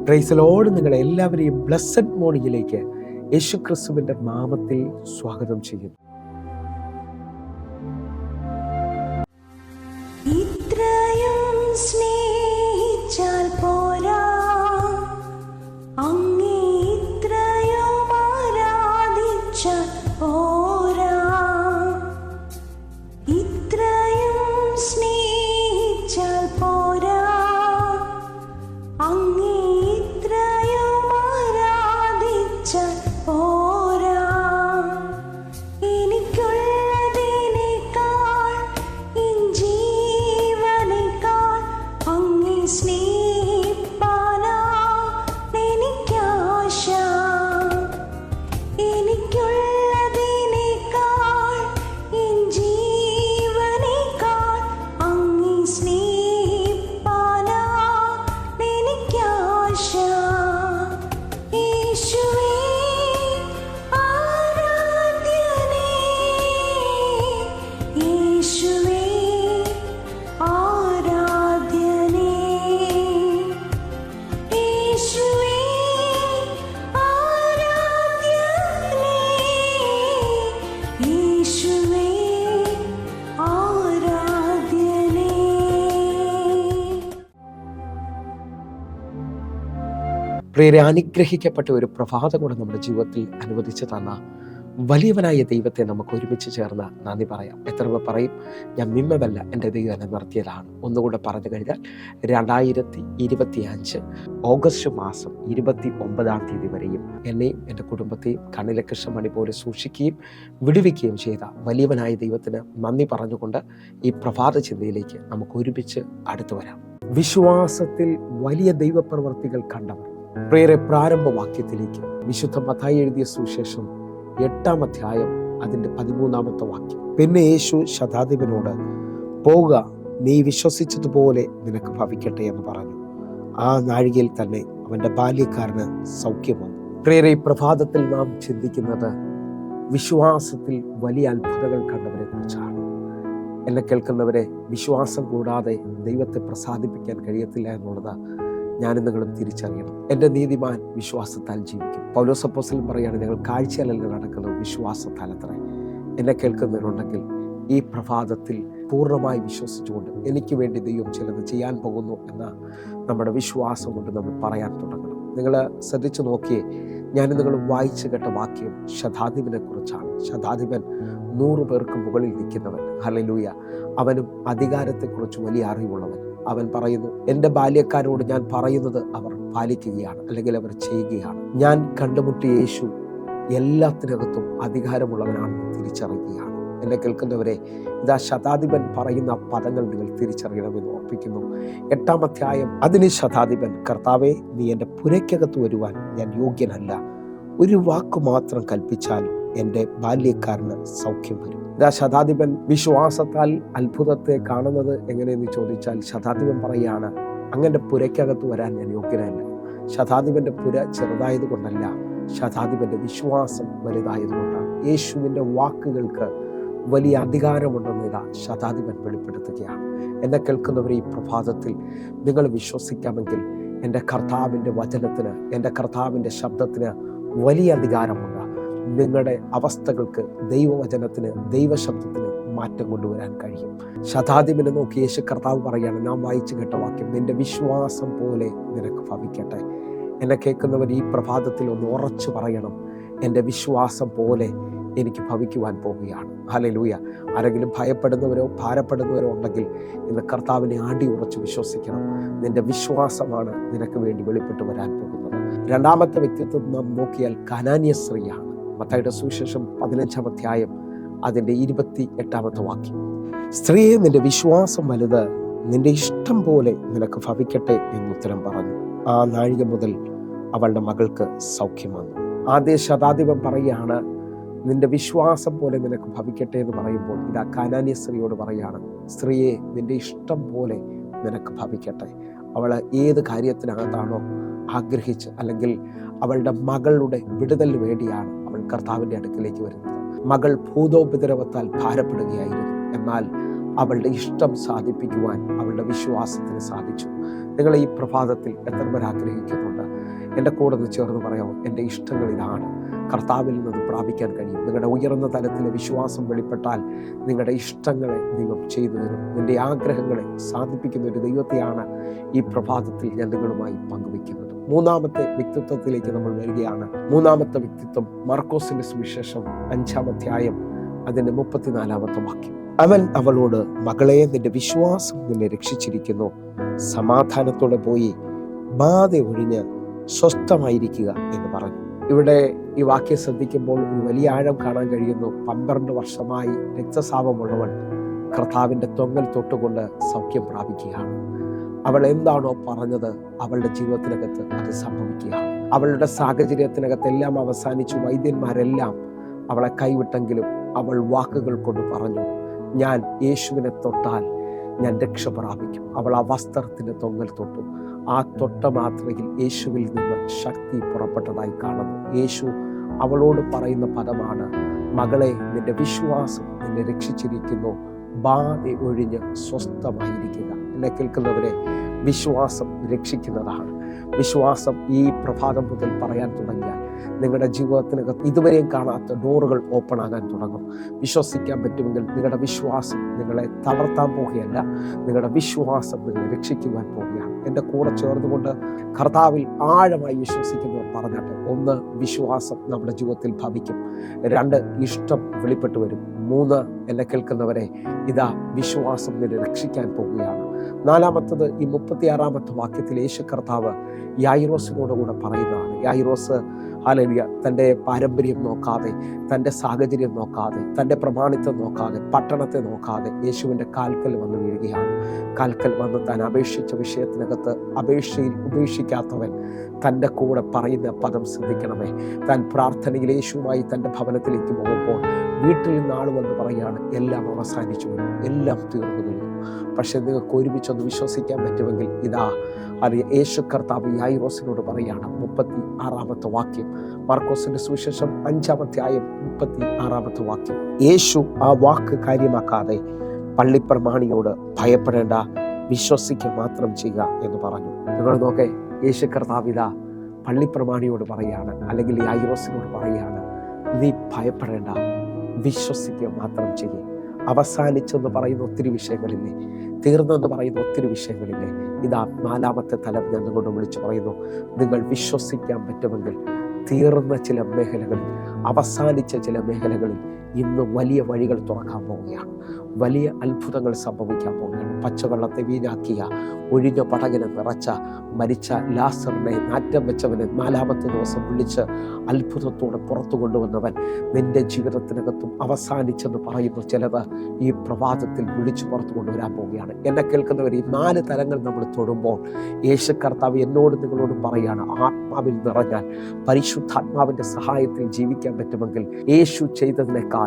Praise Lord. നിങ്ങളെ എല്ലാവരെയും blessed മോർണിംഗിലേക്ക് യേശുക്രിസ്തുവിന്റെ നാമത്തിൽ സ്വാഗതം ചെയ്യുന്നു. ഇത്രയും സ്നേഹിച്ചാൽ പോരാ, അങ്ങേ ഇത്രയും ആരാധിച്ചാൽ പോരാ. ഇത്രയും സ്നേഹിച്ചാൽ പോരാ, അങ്ങേ ഇത്രയും ആരാധിച്ചാൽ പോരാ. എനിക്കുള്ളതിനേക്കാൾ എൻ ജീവനേക്കാൾ അങ്ങേ സ്നേഹിപ്പാനാ എനിക്കാശ. എനിക്കുള്ളതിനേക്കാൾ എൻ ജീവനേക്കാൾ അങ്ങേ സ്നേഹിപ്പാനാ എനിക്കാശ. യേശുവേ ആരാധ്യനേ, യേശുവേ ആരാധ്യനേ, യേശുവേ ആരാധ്യനേ, യേശുവേ ആരാധ്യനേ. പ്രിയരെ, അനുഗ്രഹിക്കപ്പെട്ട ഒരു പ്രഭാതം കൂടെ നമ്മുടെ ജീവിതത്തിൽ അനുവദിച്ചു തന്ന വലിയവനായ ദൈവത്തെ നമുക്ക് ഒരുമിച്ച് ചേർന്ന് നന്ദി പറയാം. എത്ര പേർ പറയും, ഞാൻ മിമ്മതല്ല, എൻ്റെ ദൈവം എന്നെ നിർത്തിയതാണ്? ഒന്നുകൂടെ പറഞ്ഞു കഴിഞ്ഞാൽ 2025 ഓഗസ്റ്റ് മാസം 29 വരെയും എന്നെയും എൻ്റെ കുടുംബത്തെയും കണ്ണിലെ കൃഷ്ണമണി പോലെ സൂക്ഷിക്കുകയും വിടുവിക്കുകയും ചെയ്ത വലിയവനായ ദൈവത്തിന് നന്ദി പറഞ്ഞുകൊണ്ട് ഈ പ്രഭാത ചിന്തയിലേക്ക് നമുക്ക് ഒരുമിച്ച് അടുത്തു വരാം. വിശ്വാസത്തിൽ വലിയ ദൈവപ്രവർത്തികൾ കണ്ടവർ. പ്രിയരെ, പ്രാരംഭവാക്യത്തിലേക്ക് വിശുദ്ധ മത്തായി എഴുതിയ സുവിശേഷം 8-ാം അധ്യായം അതിൻ്റെ 13-ാമത്തെ വാക്യം. പിന്നെ യേശു ശതാധിപനോട്, പോവുക, നീ വിശ്വസിച്ചതുപോലെ നിനക്ക് ഭവിക്കട്ടെ എന്ന് പറഞ്ഞു. ആ നാഴികയിൽ തന്നെ അവൻ്റെ ബാല്യക്കാരന് സൗഖ്യം വന്നു. പ്രിയരെ, ഈ പ്രഭാതത്തിൽ നാം ചിന്തിക്കുന്നത് വിശ്വാസത്തിൽ വലിയ അത്ഭുതങ്ങൾ കണ്ടവരെ കുറിച്ചാണ്. എന്നെ കേൾക്കുന്നവരെ, വിശ്വാസം കൂടാതെ ദൈവത്തെ പ്രസാദിപ്പിക്കാൻ കഴിയത്തില്ല എന്നുള്ളത് ഞാനും നിങ്ങളും തിരിച്ചറിയണം. എൻ്റെ നീതിമാൻ വിശ്വാസത്താൽ ജീവിക്കും. പൗലോസ് അപ്പോസ്തലൻ പറയാണ്, ഞങ്ങൾ കാഴ്ചയല്ല നടക്കുന്നത്, വിശ്വാസത്താൽ അത്രേ. എന്നെ കേൾക്കുന്നവരുണ്ടെങ്കിൽ ഈ പ്രഭാതത്തിൽ പൂർണ്ണമായി വിശ്വസിച്ചുകൊണ്ട് എനിക്ക് വേണ്ടി ദൈവം ചിലത് ചെയ്യാൻ പോകുന്നു എന്ന നമ്മുടെ വിശ്വാസം കൊണ്ട് നമ്മൾ പറയാൻ തുടങ്ങണം. നിങ്ങൾ ശ്രദ്ധിച്ചു നോക്കിയേ, ഞാൻ നിങ്ങൾ വായിച്ചു കേട്ട വാക്യം ശതാധിപനെ കുറിച്ചാണ്. ശതാധിപൻ 100 പേർക്ക് മുകളിൽ നിൽക്കുന്നവൻ. ഹല്ലേലൂയ. അവനും അധികാരത്തെക്കുറിച്ച് വലിയ അറിവുള്ളവൻ. അവൻ പറയുന്നു, എൻ്റെ ബാല്യക്കാരോട് ഞാൻ പറയുന്നത് അവർ പാലിക്കുകയാണ്, അല്ലെങ്കിൽ അവർ ചെയ്യുകയാണ്. ഞാൻ കണ്ടുമുട്ടിയ യേശു എല്ലാത്തിനകത്തും അധികാരമുള്ളവനാണെന്ന് തിരിച്ചറിയുകയാണ്. എന്നെ കേൾക്കുന്നവരെ, ഇതാ ശതാധിപൻ പറയുന്ന പദങ്ങൾ നിങ്ങൾ തിരിച്ചറിയണമെന്ന് ഓർപ്പിക്കുന്നു. 8-ാം അധ്യായം. അതിന് ശതാധിപൻ, കർത്താവേ, നീ എൻ്റെ പുരയ്ക്കകത്ത് വരുവാൻ ഞാൻ യോഗ്യനല്ല. ഒരു വാക്ക് മാത്രം കൽപ്പിച്ചാൽ എൻ്റെ ബാല്യക്കാരന് സൗഖ്യം വരും. ഇതാ ശതാധിപൻ വിശ്വാസത്താൽ അത്ഭുതത്തെ കാണുന്നത് എങ്ങനെയെന്ന് ചോദിച്ചാൽ, ശതാധിപൻ പറയുകയാണ്, അങ്ങൻ്റെ പുരയ്ക്കകത്ത് വരാൻ ഞാൻ യോഗ്യനല്ല. ശതാധിപൻ്റെ പുര ചെറുതായത് കൊണ്ടല്ല, ശതാധിപൻ്റെ വിശ്വാസം വലുതായതുകൊണ്ടാണ്. യേശുവിൻ്റെ വാക്കുകൾക്ക് വലിയ അധികാരമുണ്ടെന്ന് ഇതാ ശതാധിപൻ വെളിപ്പെടുത്തുകയാണ്. എന്നെ കേൾക്കുന്നവരെ, ഈ പ്രഭാതത്തിൽ നിങ്ങൾ വിശ്വസിക്കാമെങ്കിൽ എൻ്റെ കർത്താവിൻ്റെ വചനത്തിന്, എൻ്റെ കർത്താവിൻ്റെ ശബ്ദത്തിന് വലിയ അധികാരമുണ്ട്. നിങ്ങളുടെ അവസ്ഥകൾക്ക് ദൈവവചനത്തിന്, ദൈവശബ്ദത്തിന് മാറ്റം കൊണ്ടുവരാൻ കഴിയും. ശതാധിപനെ നോക്കി യേശു കർത്താവ് പറയാണ്, നാം വായിച്ചു കേട്ട വാക്യം, നിന്റെ വിശ്വാസം പോലെ നിനക്ക് ഭവിക്കട്ടെ. എന്നെ കേൾക്കുന്നവർ ഈ പ്രഭാതത്തിൽ ഒന്ന് ഉറച്ചു പറയണം, എൻ്റെ വിശ്വാസം പോലെ എനിക്ക് ഭവിക്കുവാൻ പോവുകയാണ്. ഹല്ലേലൂയ. ആരെങ്കിലും ഭയപ്പെടുന്നവരോ ഭാരപ്പെടുന്നവരോ ഉണ്ടെങ്കിൽ ഇന്ന് കർത്താവിനെ ആടി ഉറച്ച് വിശ്വസിക്കണം. നിന്റെ വിശ്വാസമാണ് നിനക്ക് വേണ്ടി വെളിപ്പെട്ട് വരാൻ പോകുന്നത്. 2-ാമത്തെ വ്യക്തിത്വം നാം നോക്കിയാൽ കനാന്യ സ്ത്രീയാണ്. മത്തായിയുടെ സുവിശേഷം 15-ാം അധ്യായം അതിൻ്റെ 28-ാമത്തെ വാക്യം. സ്ത്രീയെ, നിന്റെ വിശ്വാസം വലുത്, നിന്റെ ഇഷ്ടം പോലെ നിനക്ക് ഭവിക്കട്ടെ എന്നുത്തരം പറഞ്ഞു. ആ നാഴിക മുതൽ അവളുടെ മകൾക്ക് സൗഖ്യം വന്നു. ആദ്യ ശതാധിപൻ പറയുകയാണ്, നിന്റെ വിശ്വാസം പോലെ നിനക്ക് ഭവിക്കട്ടെ എന്ന് പറയുമ്പോൾ ഇതാ കാനാന്യ സ്ത്രീയോട് പറയാണ്, സ്ത്രീയെ, നിന്റെ ഇഷ്ടം പോലെ നിനക്ക് ഭവിക്കട്ടെ. അവൾ ഏത് കാര്യത്തിനകത്താണോ ആഗ്രഹിച്ച്, അല്ലെങ്കിൽ അവളുടെ മകളുടെ വിടുതലിന് വേണ്ടിയാണ് അവൾ കർത്താവിൻ്റെ അടുക്കിലേക്ക് വരുന്നത്. മകൾ ഭൂതോപദ്രവത്താൽ ഭാരപ്പെടുകയായിരുന്നു. എന്നാൽ അവളുടെ ഇഷ്ടം സാധിപ്പിക്കുവാൻ അവളുടെ വിശ്വാസത്തിന് സാധിച്ചു. നിങ്ങൾ ഈ പ്രഭാതത്തിൽ എത്ര പേർ ആഗ്രഹിക്കുന്നുണ്ട്? എൻ്റെ കൂടെ ഒന്ന് ചേർന്ന് പറയാമോ? എൻ്റെ ഇഷ്ടങ്ങൾ ഇതാണ്, കർത്താവിൽ നിന്ന് പ്രാപിക്കാൻ കഴിയും. നിങ്ങളുടെ ഉയർന്ന തലത്തിലെ വിശ്വാസം വെളിപ്പെട്ടാൽ നിങ്ങളുടെ ഇഷ്ടങ്ങളെ ദൈവം ചെയ്തു തരും. നിൻ്റെ ആഗ്രഹങ്ങളെ സാധിപ്പിക്കുന്ന ഒരു ദൈവത്തെയാണ് ഈ പ്രഭാതത്തിൽ ഞാൻ നിങ്ങളുമായി പങ്കുവയ്ക്കുന്നത്. മൂന്നാമത്തെ വ്യക്തിത്വത്തിലേക്ക് നമ്മൾ വരികയാണ്. മൂന്നാമത്തെ വ്യക്തിത്വം മർക്കോസിന്റെ സുവിശേഷം 5-ാം അധ്യായം അതിൻ്റെ 34-ാമത്തെ വാക്യം. അവൻ അവളോട്, മകളെ, നിന്റെ വിശ്വാസം നിന്നെ രക്ഷിച്ചിരിക്കുന്നു, സമാധാനത്തോടെ പോയി ബാധ ഒഴിഞ്ഞ് സ്വസ്ഥമായിരിക്കുക എന്ന് പറഞ്ഞു. ഇവിടെ ഈ വാക്യം ശ്രദ്ധിക്കുമ്പോൾ ഒരു വലിയ ആഴം കാണാൻ കഴിയുന്നു. 12 വർഷമായി രക്തസ്രാവമുള്ളവൾ കർത്താവിൻ്റെ തൊങ്ങൽ തൊട്ടുകൊണ്ട് സൗഖ്യം പ്രാപിക്കുകയാണ്. അവൾ എന്താണോ പറഞ്ഞത് അവളുടെ ജീവിതത്തിനകത്ത് അത് സംഭവിക്കുകയാണ്. അവളുടെ സാഹചര്യത്തിനകത്ത് എല്ലാം അവസാനിച്ചു. വൈദ്യന്മാരെല്ലാം അവളെ കൈവിട്ടെങ്കിലും അവൾ വാക്കുകൾ കൊണ്ട് പറഞ്ഞു, ഞാൻ യേശുവിനെ തൊട്ടാൽ ഞാൻ രക്ഷ പ്രാപിക്കും. അവൾ ആ വസ്ത്രത്തിൻ്റെ തൊങ്ങൽ തൊട്ടു. ആ തൊട്ട മാത്രയിൽ യേശുവിൽ നിന്ന് ശക്തി പുറപ്പെട്ടതായി കാണുന്നു. യേശു അവളോട് പറയുന്ന പദമാണ്, മകളെ, നിന്റെ വിശ്വാസം നിന്നെ രക്ഷിച്ചിരിക്കുന്നു, ബാധ ഒഴിഞ്ഞ് സ്വസ്ഥമായിരിക്കുക. എന്നെ കേൾക്കുന്നവരെ, വിശ്വാസം രക്ഷിക്കുന്നതാണ്. വിശ്വാസം ഈ പ്രഭാതം മുതൽ പറയാൻ തുടങ്ങിയാൽ നിങ്ങളുടെ ജീവിതത്തിനകത്ത് ഇതുവരെയും കാണാത്ത ഡോറുകൾ ഓപ്പൺ ആകാൻ തുടങ്ങും. വിശ്വസിക്കാൻ പറ്റുമെങ്കിൽ നിങ്ങളുടെ വിശ്വാസം നിങ്ങളെ തളർത്താൻ പോവുകയല്ല, നിങ്ങളുടെ വിശ്വാസം നിങ്ങളെ രക്ഷിക്കുവാൻ പോവുകയാണ്. എൻ്റെ കൂടെ ചേർന്നുകൊണ്ട് കർത്താവിൽ ആഴമായി വിശ്വസിക്കുന്നവർ പറഞ്ഞാട്ടെ. 1, വിശ്വാസം നമ്മുടെ ജീവിതത്തിൽ ഭവിക്കും. 2, ഇഷ്ടം വെളിപ്പെട്ടു വരും. 3, എന്നെ കേൾക്കുന്നവരെ, ഇതാ വിശ്വാസം നിന്നെ രക്ഷിക്കാൻ പോവുകയാണ്. 4-മത്തത് ഈ 36-ാമത്തെ വാക്യത്തിൽ യേശു കർത്താവ് യായിറോസിനോടുകൂടെ പറയുന്നതാണ്. യായിറോസ് ഹല്ലേലൂയ തൻ്റെ പാരമ്പര്യം നോക്കാതെ, തൻ്റെ സാഹചര്യം നോക്കാതെ, തൻ്റെ പ്രമാണിത്വം നോക്കാതെ, പട്ടണത്തെ നോക്കാതെ യേശുവിൻ്റെ കാൽക്കൽ വന്ന് വീഴുകയാണ്. കാൽക്കൽ വന്ന് താൻ അപേക്ഷിച്ച വിഷയത്തിനകത്ത് അപേക്ഷയിൽ ഉപേക്ഷിക്കാത്തവൻ തൻ്റെ കൂടെ പറയുന്ന പദം ശ്രദ്ധിക്കണമേ. താൻ പ്രാർത്ഥനയിൽ യേശുവുമായി തൻ്റെ ഭവനത്തിലേക്ക് പോകുമ്പോൾ വീട്ടിൽ നിന്ന് ആൾ വന്ന് പറയുകയാണ്, എല്ലാം അവസാനിച്ചു കഴിഞ്ഞു, എല്ലാം തീർന്നു കഴിഞ്ഞു. പക്ഷെ നിങ്ങൾക്ക് ഒരുമിച്ചൊന്ന് വിശ്വസിക്കാൻ പറ്റുമെങ്കിൽ ഇതാ യേശു കർത്താവ് യായിറോസിനോട് പറയാണ്. 36-ാമത്തെ വാക്യം, മർക്കോസിന്റെ സുവിശേഷം 5-ാം അധ്യായം 36-ാമത്തെ വാക്യം. യേശു ആ വാക്ക് കാര്യമാക്കാതെ പള്ളിപ്രമാണിയോട്, ഭയപ്പെടേണ്ട, വിശ്വസിക്കുക മാത്രം ചെയ്യുക എന്ന് പറഞ്ഞു. നിങ്ങൾ നോക്കേ, യേശു കർത്താവ് ഇതാ പള്ളിപ്രമാണിയോട് പറയാണ്, അല്ലെങ്കിൽ യായിറോസിനോട് പറയാണ്, നീ ഭയപ്പെടേണ്ട, വിശ്വസിക്കുക മാത്രം ചെയ്യുക. അവസാനിച്ചെന്ന് പറയുന്ന ഒത്തിരി വിഷയങ്ങളില്ലേ, തീർന്നെന്ന് പറയുന്ന ഒത്തിരി വിഷയങ്ങളില്ലേ, ഇതാ 4-ാമത്തെ തലം ഞാൻ നിങ്ങളോട് വിളിച്ചു പറയുന്നു. നിങ്ങൾ വിശ്വസിക്കാൻ പറ്റുമെങ്കിൽ തീർന്ന ചില മേഖലകളിൽ, അവസാനിച്ച ചില മേഖലകളിൽ ഇന്ന് വലിയ വഴികൾ തുറക്കാൻ പോവുകയാണ്. വലിയ അത്ഭുതങ്ങൾ സംഭവിക്കാൻ പോവുകയാണ്. പച്ചവെള്ളത്തെ വീഞ്ഞാക്കിയ, ഒഴിഞ്ഞ പടകിനെ നിറച്ച, മരിച്ച ലാസറിനെ നാറ്റം വെച്ചവനെ 4-ാമത്തെ ദിവസം വിളിച്ച് അത്ഭുതത്തോടെ പുറത്തു കൊണ്ടുവന്നവൻ നിന്റെ ജീവിതത്തിനകത്തും അവസാനിച്ചെന്ന് പറയുന്ന ചിലത് ഈ പ്രഭാതത്തിൽ വിളിച്ചു പുറത്തു കൊണ്ടുവരാൻ പോവുകയാണ്. എന്നെ കേൾക്കുന്നവർ, ഈ 4 തലങ്ങൾ നമ്മൾ തൊടുമ്പോൾ യേശു കർത്താവ് എന്നോട് നിങ്ങളോട് പറയാണ്, ആത്മാവിൽ നിറഞ്ഞാൽ, പരിശുദ്ധാത്മാവിൻ്റെ സഹായത്തിൽ ജീവിക്കാൻ പറ്റുമെങ്കിൽ യേശു ചെയ്തതിനേക്കാൾ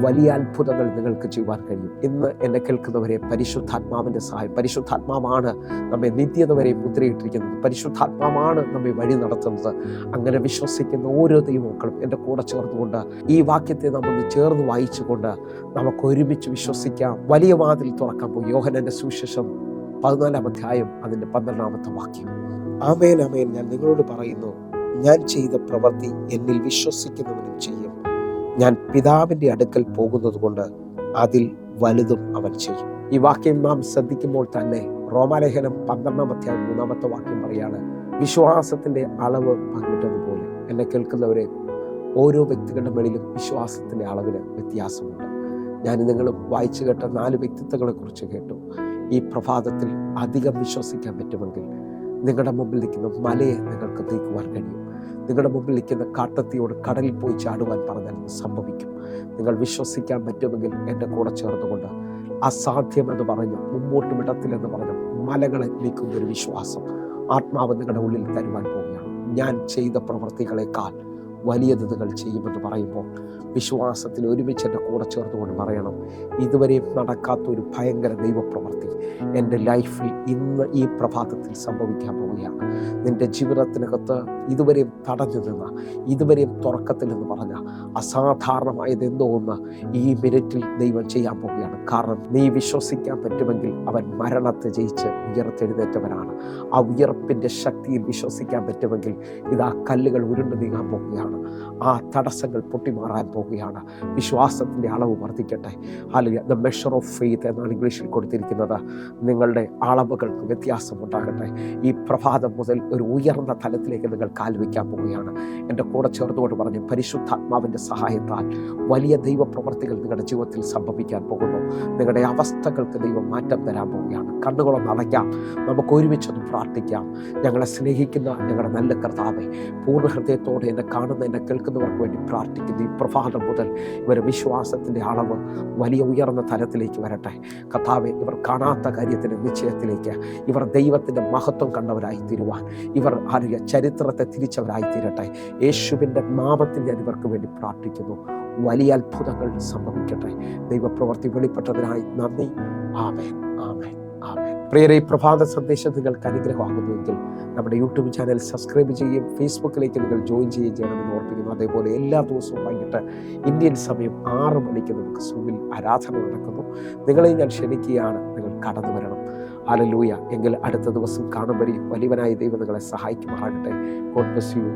വലിയ അത്ഭുതങ്ങൾ നിങ്ങൾക്ക് ചെയ്യുവാൻ കഴിയും. ഇന്ന് എന്നെ കേൾക്കുന്നവരെ, പരിശുദ്ധാത്മാവിൻ്റെ സഹായം, പരിശുദ്ധാത്മാവാണ് നമ്മെ നിത്യത വരെ മുദ്രയിട്ടിരിക്കുന്നത്, പരിശുദ്ധാത്മാവാണ് നമ്മെ വഴി നടത്തുന്നത്. അങ്ങനെ വിശ്വസിക്കുന്ന ഓരോ ദൈവമക്കളും എൻ്റെ കൂടെ ചേർന്നുകൊണ്ട് ഈ വാക്യത്തെ നമ്മൾ ചേർന്ന് വായിച്ചുകൊണ്ട് നമുക്ക് ഒരുമിച്ച് വിശ്വസിക്കാം. വലിയ വാതിൽ തുറക്കാൻ പോകും. യോഹന്നാന്റെ സുവിശേഷം 14-ാം അധ്യായം അതിൻ്റെ 12-ാമത്തെ വാക്യം. ആമേൻ, ആമേൻ, ഞാൻ നിങ്ങളോട് പറയുന്നു, ഞാൻ ചെയ്ത പ്രവൃത്തി എന്നിൽ വിശ്വസിക്കുന്നവനും ചെയ്യും. ഞാൻ പിതാവിൻ്റെ അടുക്കൽ പോകുന്നത് കൊണ്ട് അതിൽ വലുതും അവൻ ചെയ്യും. ഈ വാക്യം നാം ശ്രദ്ധിക്കുമ്പോൾ തന്നെ റോമാലേഖനം 12-ാം അധ്യായം 3-ാമത്തെ വാക്യം പറയാണ്, വിശ്വാസത്തിൻ്റെ അളവ് പങ്കിട്ടതുപോലെ. എന്നെ കേൾക്കുന്നവരെ, ഓരോ വ്യക്തികളുടെ മേളിലും വിശ്വാസത്തിൻ്റെ അളവിന് വ്യത്യാസമുണ്ട്. ഞാൻ നിങ്ങളും വായിച്ചു കേട്ട 4 വ്യക്തിത്വങ്ങളെ കുറിച്ച് കേട്ടു. ഈ പ്രഭാതത്തിൽ അധികം വിശ്വസിക്കാൻ പറ്റുമെങ്കിൽ നിങ്ങളുടെ മുമ്പിൽ നിൽക്കുന്ന മലയെ നിങ്ങൾക്ക് നീക്കുവാൻ കഴിയും. നിങ്ങളുടെ മുമ്പിൽ നിൽക്കുന്ന കാട്ടത്തിയോട് കടലിൽ പോയി ചാടുവാൻ പറഞ്ഞാൽ സംഭവിക്കും. നിങ്ങൾ വിശ്വസിക്കാൻ പറ്റുമെങ്കിൽ എൻ്റെ കൂടെ ചേർന്നുകൊണ്ട് അസാധ്യമെന്ന് പറഞ്ഞ് മുമ്പോട്ട് വിടത്തില്ലെന്ന് പറഞ്ഞ് മലകളെ നീക്കുന്ന ഒരു വിശ്വാസം ആത്മാവ് നിങ്ങളുടെ ഉള്ളിൽ തരുവാൻ പോവുകയാണ്. ഞാൻ ചെയ്ത പ്രവൃത്തികളെക്കാൾ വലിയത് നിങ്ങൾ ചെയ്യുമെന്ന് പറയുമ്പോൾ വിശ്വാസത്തിൽ ഒരുമിച്ച് എൻ്റെ കൂടെ ചേർന്നുകൊണ്ട് പറയണം, ഇതുവരെയും നടക്കാത്തൊരു ഭയങ്കര ദൈവപ്രവൃത്തി എൻ്റെ ലൈഫിൽ ഇന്ന് ഈ പ്രഭാതത്തിൽ സംഭവിക്കാൻ പോവുകയാണ്. നിൻ്റെ ജീവിതത്തിനകത്ത് ഇതുവരെയും തടഞ്ഞു നിന്ന, ഇതുവരെയും തുറക്കത്തിൽ എന്ന് പറഞ്ഞ അസാധാരണമായത് എന്തോ ഒന്ന് ഈ മിനിറ്റിൽ ദൈവം ചെയ്യാൻ പോവുകയാണ്. കാരണം നീ വിശ്വസിക്കാൻ പറ്റുമെങ്കിൽ അവൻ മരണത്തെ ജയിച്ച് ഉയർത്തെഴുന്നേറ്റവനാണ്. ആ ഉയർപ്പിൻ്റെ ശക്തിയിൽ വിശ്വസിക്കാൻ പറ്റുമെങ്കിൽ ഇതാ കല്ലുകൾ ഉരുണ്ടു നീങ്ങാൻ പോവുകയാണ്. ആ തടസ്സങ്ങൾ പൊട്ടിമാറാൻ പോവുകയാണ്. വിശ്വാസത്തിൻ്റെ അളവ് വർദ്ധിക്കട്ടെ. അല്ലെങ്കിൽ ദ മെഷർ ഓഫ് ഫെയ്ത്ത് എന്നാണ് ഇംഗ്ലീഷിൽ കൊടുത്തിരിക്കുന്നത്. നിങ്ങളുടെ അളവുകൾക്ക് വ്യത്യാസമുണ്ടാകട്ടെ. ഈ പ്രഭാതം മുതൽ ഒരു ഉയർന്ന തലത്തിലേക്ക് നിങ്ങൾ കാൽവയ്ക്കാൻ പോവുകയാണ്. എൻ്റെ കൂടെ ചേർന്നുകൊണ്ട് പറഞ്ഞു, പരിശുദ്ധാത്മാവിൻ്റെ സഹായത്താൽ വലിയ ദൈവപ്രവർത്തികൾ നിങ്ങളുടെ ജീവിതത്തിൽ സംഭവിക്കാൻ പോകുന്നു. നിങ്ങളുടെ അവസ്ഥകൾക്ക് ദൈവം മാറ്റം തരാൻ പോവുകയാണ്. കണ്ണുകളൊന്ന് അടയ്ക്കാം, നമുക്ക് ഒരുമിച്ചൊന്ന് പ്രാർത്ഥിക്കാം. ഞങ്ങളെ സ്നേഹിക്കുന്ന ഞങ്ങളുടെ നല്ല കർത്താവേ, പൂർണ്ണ ഹൃദയത്തോടെ എന്നെ കാണുന്ന എന്നെ കേൾക്കുന്നവർക്ക് വേണ്ടി പ്രാർത്ഥിക്കുന്നു. ഈ പ്രഭാതം മുതൽ ഇവരുടെ വിശ്വാസത്തിൻ്റെ അളവ് വലിയ ഉയർന്ന തലത്തിലേക്ക് വരട്ടെ. കർത്താവേ, ഇവർ കാണാത്ത കാര്യത്തിൻ്റെ നിശ്ചയത്തിലേക്ക്, ഇവർ ദൈവത്തിൻ്റെ മഹത്വം കണ്ടവരായി തീരുവാൻ, ഇവർ ചരിത്രത്തെ തിരിച്ചവരായി തീരട്ടെ. യേശുവിൻ്റെ നാമത്തിൽ ഞാൻ ഇവർക്ക് വേണ്ടി പ്രാർത്ഥിക്കുന്നു. വലിയ അത്ഭുതങ്ങൾ സംഭവിക്കട്ടെ. ദൈവപ്രവൃത്തി വെളിപ്പെട്ടതിനായി നന്ദി. ആമേൻ, ആമേൻ, ആമേൻ. പ്രിയരെ, ഈ പ്രഭാത സന്ദേശം നിങ്ങൾക്ക് അനുഗ്രഹമാകുന്നുവെങ്കിൽ നമ്മുടെ യൂട്യൂബ് ചാനൽ സബ്സ്ക്രൈബ് ചെയ്യുകയും ഫേസ്ബുക്കിലേക്ക് നിങ്ങൾ ജോയിൻ ചെയ്യുകയും ചെയ്യണമെന്ന് ഓർപ്പിക്കുന്നു. അതേപോലെ എല്ലാ ദിവസവും വൈകിട്ട് ഇന്ത്യൻ സമയം 6 മണിക്ക് നമുക്ക് സൂമിൽ ആരാധന നടക്കുന്നു. നിങ്ങളെ ഞാൻ ക്ഷണിക്കുകയാണ്, നിങ്ങൾ കടന്നു വരണം. ഹല്ലേലൂയ. എങ്കിൽ അടുത്ത ദിവസം കാണും വരെ വലിയവനായ ദൈവം നിങ്ങളെ സഹായിക്കുമാറാകട്ടെ. God bless you.